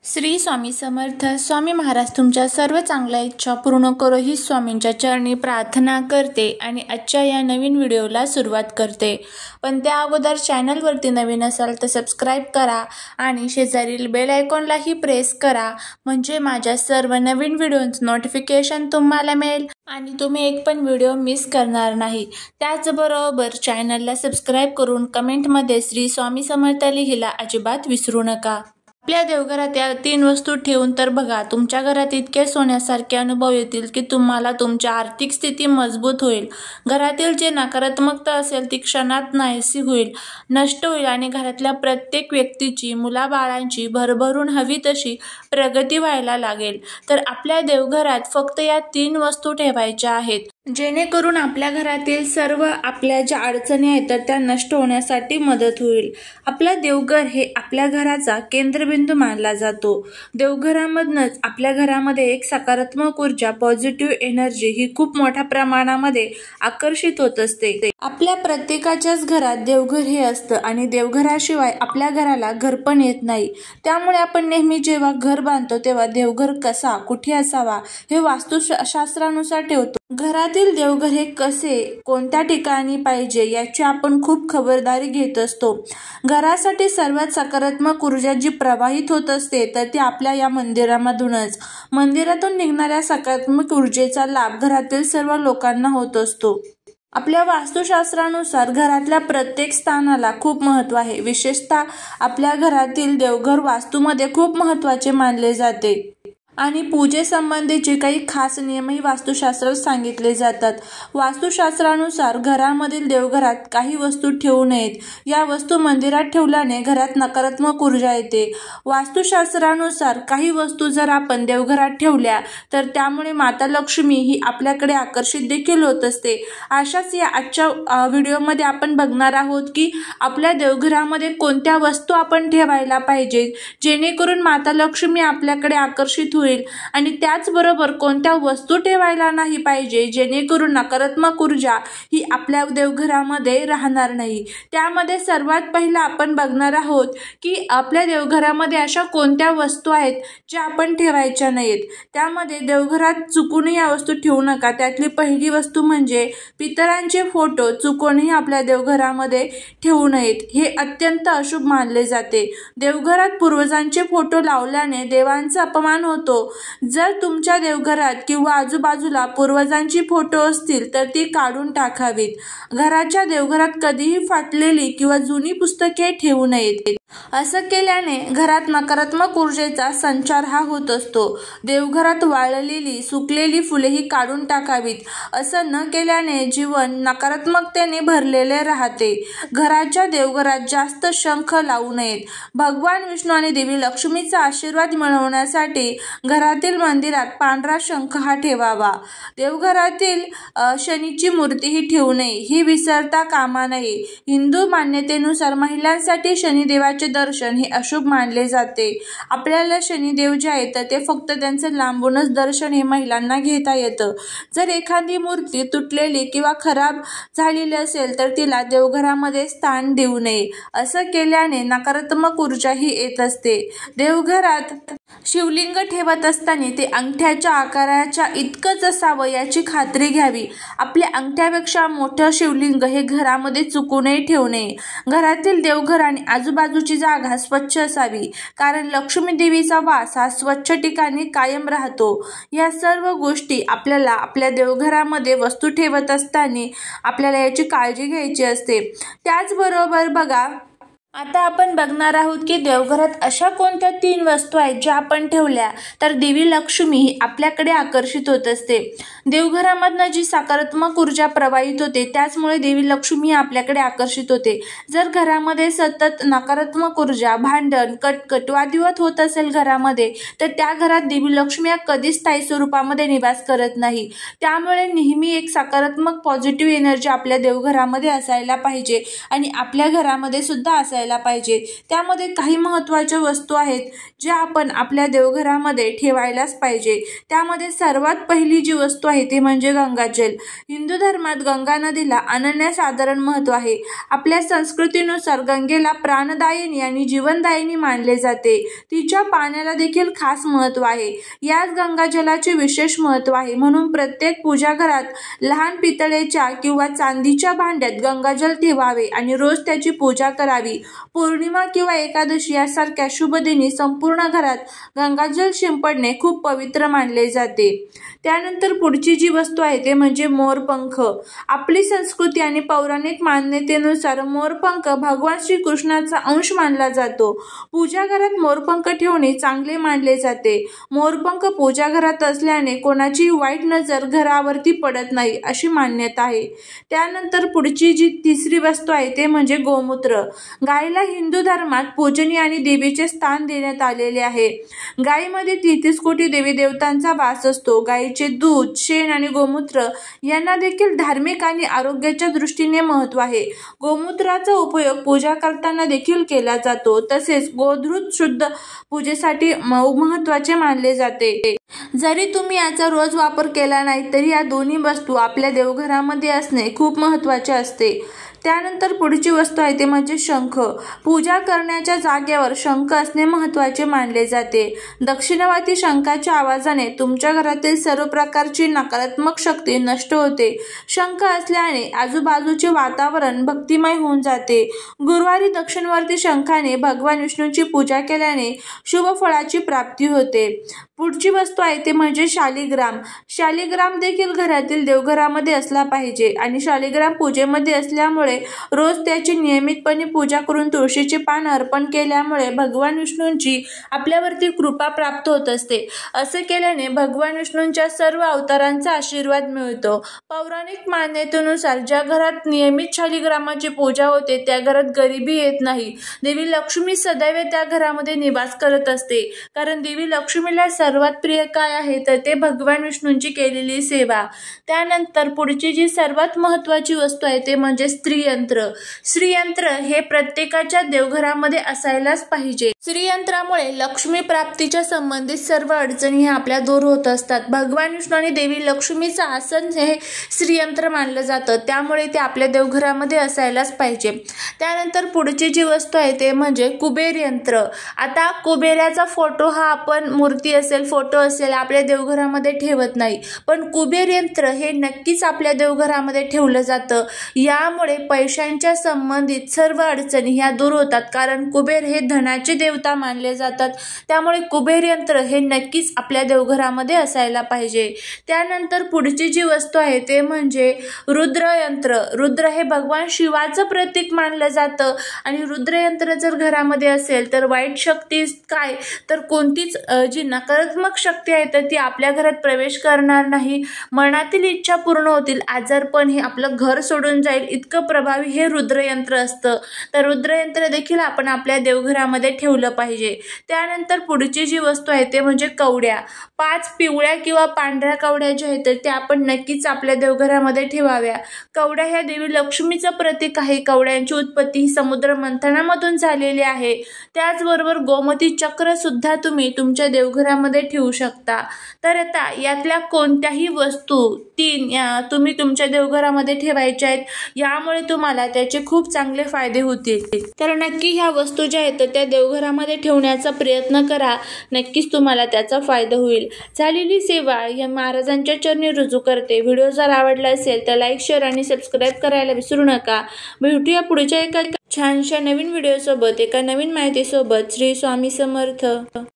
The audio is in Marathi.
श्री स्वामी समर्थ. स्वामी महाराज तुमच्या सर्व चांगल्या इच्छा पूर्ण करो ही स्वामींच्या चरणी प्रार्थना करते आणि आजच्या या नवीन व्हिडिओला सुरुवात करते. पण त्या अगोदर चॅनलवरती नवीन असाल तर सबस्क्राईब करा आणि शेजारील बेल आयकॉनलाही प्रेस करा, म्हणजे माझ्या सर्व नवीन व्हिडिओंचं नोटिफिकेशन तुम्हाला मिळेल आणि तुम्ही एक पण व्हिडिओ मिस करणार नाही. त्याचबरोबर चॅनलला सबस्क्राईब करून कमेंटमध्ये श्री स्वामी समर्थ लिहायला अजिबात विसरू नका. आपल्या देवघरात या 3 वस्तू ठेवून तर बघा, तुमच्या घरात इतके सोन्यासारखे अनुभव येतील की तुम्हाला तुमची आर्थिक स्थिती मजबूत होईल. घरातील जे नकारात्मकता असेल ती क्षणात नाहीशी होईल, नष्ट होईल आणि घरातल्या प्रत्येक व्यक्तीची, मुलाबाळांची भरभरून हवी तशी प्रगती व्हायला लागेल. तर आपल्या देवघरात फक्त या 3 वस्तू ठेवायच्या आहेत, जेणेकरून आपल्या घरातील सर्व आपल्या ज्या अडचणी आहेत तर त्या नष्ट होण्यासाठी मदत होईल. आपलं देवघर हे आपल्या घराचा केंद्रबिंदू मानला जातो. देवघरामधनच आपल्या घरामध्ये एक सकारात्मक ऊर्जा, पॉझिटिव्ह एनर्जी ही खूप मोठ्या प्रमाणामध्ये आकर्षित होत असते. आपल्या प्रत्येकाच्याच घरात देवघर हे असतं आणि देवघराशिवाय आपल्या घराला घर पण येत नाही. त्यामुळे आपण नेहमी जेव्हा घर बांधतो तेव्हा देवघर कसा, कुठे असावा हे वास्तुशास्त्रानुसार ठेवतो. घरातील देवघर हे कसे, कोणत्या ठिकाणी पाहिजे याची आपण खूप खबरदारी घेत असतो. घरासाठी सर्वात सकारात्मक ऊर्जा जी प्रवाहित होत असते तर ती आपल्या या मंदिरामधूनच. मंदिरातून निघणाऱ्या सकारात्मक ऊर्जेचा लाभ घरातील सर्व लोकांना होत असतो. आपल्या वास्तुशास्त्रानुसार घरातल्या प्रत्येक स्थानाला खूप महत्त्व आहे. विशेषतः आपल्या घरातील देवघर वास्तूमध्ये खूप महत्त्वाचे मानले जाते आणि पूजेसंबंधीचे काही खास नियमही वास्तुशास्त्रात सांगितले जातात. वास्तुशास्त्रानुसार घरामधील देवघरात काही वस्तू ठेवू नयेत. या वस्तू मंदिरात ठेवल्याने घरात नकारात्मक ऊर्जा येते. वास्तुशास्त्रानुसार काही वस्तू जर आपण देवघरात ठेवल्या तर त्यामुळे माता लक्ष्मी ही आपल्याकडे आकर्षित देखील होत असते. अशाच या आजच्या व्हिडिओमध्ये आपण बघणार आहोत की आपल्या देवघरामध्ये कोणत्या वस्तू आपण ठेवायला पाहिजे जेणेकरून माता लक्ष्मी आपल्याकडे आकर्षित होईल आणि त्याचबरोबर कोणत्या वस्तू ठेवायला नाही पाहिजे जेणेकरून नकारात्मक ऊर्जा ही आपल्या देवघरामध्ये राहणार नाही. त्यामध्ये सर्वात पहिला आपण बघणार आहोत की आपल्या देवघरामध्ये अशा कोणत्या वस्तू आहेत ज्या आपण ठेवायच्या नाहीत. त्यामध्ये देवघरात चुकूनही या वस्तू ठेवू नका. त्यातली पहिली वस्तू म्हणजे पितरांचे फोटो चुकूनही आपल्या देवघरामध्ये ठेवू नयेत. हे अत्यंत अशुभ मानले जाते. देवघरात पूर्वजांचे फोटो लावल्याने देवांचा अपमान होतो. जर तुमच्या देवघरात किंवा आजूबाजूला पूर्वजांची फोटो असतील तर ती काढून टाकावीत. घराच्या देवघरात कधीही फाटलेली किंवा जुनी पुस्तके ठेवू नयेत. असं केल्याने घरात नकारात्मक ऊर्जेचा संचार हा होत असतो. देवघरात वाळलेली, सुकलेली फुलेही काढून टाकावीत. असं न केल्याने जीवन नकारात्मकतेने भरलेले राहते. घराच्या देवघरात जास्त शंख लावू नयेत. भगवान विष्णू आणि देवी लक्ष्मीचा आशीर्वाद मिळवण्यासाठी घरातील मंदिरात पांढरा शंख हा ठेवावा. देवघरातील शनीची मूर्तीही ठेवू नये, ही विसरता कामा नये. हिंदू मान्यतेनुसार महिलांसाठी शनिदेवाचे दर्शन हे अशुभ मानले जाते. आपल्याला शनिदेव जे आहेत तर ते फक्त त्यांचं लांबूनच दर्शन हे महिलांना घेता येतं. जर एखादी मूर्ती तुटलेली किंवा खराब झालेली असेल तर तिला देवघरामध्ये स्थान देऊ नये. असं केल्याने नकारात्मक ऊर्जा ही येत असते. देवघरात शिवलिंग ठेवत असताना ते अंगठ्याच्या आकाराच्या इतकंच असावं याची खात्री घ्यावी. आपल्या अंगठ्यापेक्षा मोठं शिवलिंग हे घरामध्ये चुकूनही ठेवू नये. घरातील देवघर आणि आजूबाजूची जागा स्वच्छ असावी, कारण लक्ष्मी देवीचा वास हा स्वच्छ ठिकाणी कायम राहतो. या सर्व गोष्टी आपल्याला आपल्या देवघरामध्ये वस्तू ठेवत असताना आपल्याला याची काळजी घ्यायची असते. त्याचबरोबर बघा, आता आपण बघणार आहोत की देवघरात अशा कोणत्या 3 वस्तू आहेत ज्या आपण ठेवल्या तर देवी लक्ष्मी ही आपल्याकडे आकर्षित होत असते. देवघरामधनं जी सकारात्मक ऊर्जा प्रवाहित होते त्याचमुळे देवी लक्ष्मी आपल्याकडे आकर्षित होते. जर घरामध्ये सतत नकारात्मक ऊर्जा, भांडण, कटकट, वादविवाद होत असेल घरामध्ये तर त्या घरात देवी लक्ष्मी कधीच स्थायी स्वरूपामध्ये निवास करत नाही. त्यामुळे नेहमी एक सकारात्मक पॉझिटिव्ह एनर्जी आपल्या देवघरामध्ये असायला पाहिजे आणि आपल्या घरामध्ये सुद्धा असायला असायला पाहिजे। त्यामध्ये काही महत्त्वाच्या वस्तू आहेत ज्या आपण आपल्या देवघरामध्ये ठेवायलाच पाहिजे। त्यामध्ये सर्वात पहिली जी वस्तू आहे ती म्हणजे गंगाजल। हिंदू धर्मात गंगा नदीला अनन्यसाधारण महत्त्व आहे। आपल्या संस्कृतीनुसार गंगेला प्राणदायिनी आणि जीवनदायिनी मानले जाते। तिच्या पाण्याला देखील खास महत्त्व आहे। याच गंगाजलाचे विशेष महत्त्व आहे, म्हणून प्रत्येक पूजा घरात लहान पितळेच्या किंवा चांदीच्या भांड्यात गंगाजल ठेवावे आणि रोज त्याची पूजा करावी। पौर्णिमा किंवा एकादशी यासारख्या शुभ दिनी संपूर्ण घरात गंगाजल शिंपडणे खूप पवित्र मानले जाते। त्यानंतर पुढची जी वस्तू आहे ते म्हणजे मोरपंख। आपली संस्कृती आणि पौराणिक मान्यतेनुसार मोरपंख भगवान श्रीकृष्णाचा अंश मानला जातो। पूजा घरात मोरपंख ठेवणे चांगले मानले जाते। मोरपंख पूजा घरात असल्याने कोणाची वाईट नजर घरावरती पडत नाही अशी मान्यता आहे। त्यानंतर पुढची जी तिसरी वस्तू आहे ते म्हणजे गोमूत्र। गायीला हिंदू धर्मात पूजनीय आणि देवीचे स्थान देण्यात आलेले आहे। गायीमध्ये 33 कोटी देवी देवतांचा वास असतो। गायीचे दूध, शेण आणि गोमूत्र यांना देखील धार्मिक आणि आरोग्याच्या दृष्टीने महत्त्व आहे। गोमूत्राचा उपयोग पूजा करताना देखील केला जातो। तसेच गोधृत शुद्ध पूजेसाठी महत्त्वाचे मानले जाते। जरी तुम्ही याचा रोज वापर केला नाही तरी या दोन्ही वस्तू आपल्या देवघरामध्ये असणे खूप महत्त्वाचे असते। त्यानंतर पुढची वस्तू आहे ते म्हणजे शंख। पूजा करण्याच्या जागेवर शंख असणे महत्त्वाचे मानले जाते। दक्षिणवाती शंखाच्या आवाजाने तुमच्या घरातील सर्व प्रकारची नकारात्मक शक्ती नष्ट होते। शंख असल्याने आजूबाजूचे वातावरण भक्तिमय होऊन जाते। गुरुवारी दक्षिणवर्ती शंखाने भगवान विष्णूंची पूजा केल्याने शुभ फळाची प्राप्ती होते। पुढची वस्तू आहे ते म्हणजे शालिग्राम। शालिग्राम देखील घरातील देवघरामध्ये असला पाहिजे आणि शालिग्राम पूजेमध्ये असल्यामुळे रोज त्याची नियमितपणे पूजा करून तुळशीचे पान अर्पण केल्यामुळे भगवान विष्णूंची आपल्यावरती कृपा प्राप्त होत असते। असे केल्याने भगवान विष्णूंच्या सर्व अवतारांचा आशीर्वाद मिळतो। पौराणिक मान्यतेनुसार ज्या घरात नियमित शालिग्रामाची पूजा होते त्या घरात गरिबी येत नाही। देवी लक्ष्मी सदैव त्या घरामध्ये निवास करत असते, कारण देवी लक्ष्मीला सर्वात प्रिय काय आहे तर ते भगवान विष्णूंची केलेली सेवा। त्यानंतर पुढची जी सर्वात महत्त्वाची वस्तू आहे ते म्हणजे श्रीयंत्र। श्रीयंत्र हे प्रत्येकाच्या देवघरामध्ये असायलाच पाहिजे। श्रीयंत्रामुळे लक्ष्मी प्राप्तीच्या संबंधित सर्व अडचणी ह्या आपल्या दूर होत असतात। भगवान विष्णू आणि देवी लक्ष्मीचं आसन हे श्रीयंत्र मानलं जातं, त्यामुळे ते आपल्या देवघरामध्ये असायलाच पाहिजे। त्यानंतर पुढची जी वस्तू आहे ते म्हणजे कुबेर यंत्र। आता कुबेराचा फोटो हा आपण मूर्ती असेल, फोटो असेल आपल्या देवघरामध्ये ठेवत नाही, पण कुबेर यंत्र हे नक्कीच आपल्या देवघरामध्ये ठेवलं जातं। यामुळे पैशांच्या संबंधित सर्व अडचणी ह्या दूर होतात, कारण कुबेर हे धनाचे देवता मानले जातात। त्यामुळे कुबेर यंत्र हे नक्कीच आपल्या देवघरामध्ये असायला पाहिजे। त्यानंतर पुढची जी वस्तू आहे ते म्हणजे रुद्र यंत्र। रुद्र हे भगवान शिवाचं प्रतीक मानलं जातं आणि रुद्र यंत्र जर घरामध्ये असेल तर वाईट शक्ती काय तर कोणतीच जी नकारात्मक शक्ती आहे तर ती आपल्या घरात प्रवेश करणार नाही। मनातील इच्छा पूर्ण होतील, आजारपण हे आपलं घर सोडून जाईल, इतकं प्रभावी हे रुद्रयंत्र असतं। तर रुद्रयंत्र देखील आपण आपल्या देवघरामध्ये ठेवलं पाहिजे। त्यानंतर पुढची जी वस्तू आहे ते म्हणजे कवड्या। 5 पिवळ्या किंवा पांढऱ्या कवड्या ज्या आहेत त्या आपण नक्कीच आपल्या देवघरामध्ये ठेवाव्या। कवड्या ह्या देवी लक्ष्मीचं प्रतीक आहे। कवड्यांची उत्पत्ती ही समुद्र मंथनामधून झालेली आहे। त्याचबरोबर गोमती चक्र सुद्धा तुम्ही तुमच्या देवघरामध्ये ठेवू शकता। तर आता यातल्या कोणत्याही वस्तू 3 तुम्ही तुमच्या देवघरामध्ये ठेवायच्या आहेत, यामुळे तुम्हाला त्याचे खूप चांगले फायदे होतील। तर नक्की ह्या वस्तू ज्या आहेत त्या देवघरामध्ये ठेवण्याचा प्रयत्न करा, नक्कीच तुम्हाला त्याचा फायदा होईल। झालेली सेवा या महाराजांच्या चरणी रुजू करते। व्हिडिओ जर आवडला असेल तर लाईक, शेअर आणि सबस्क्राईब करायला विसरू नका। भेटूया पुढच्या एका छानशा नवीन व्हिडिओ सोबत, एका नवीन माहिती सोबत। श्री स्वामी समर्थ।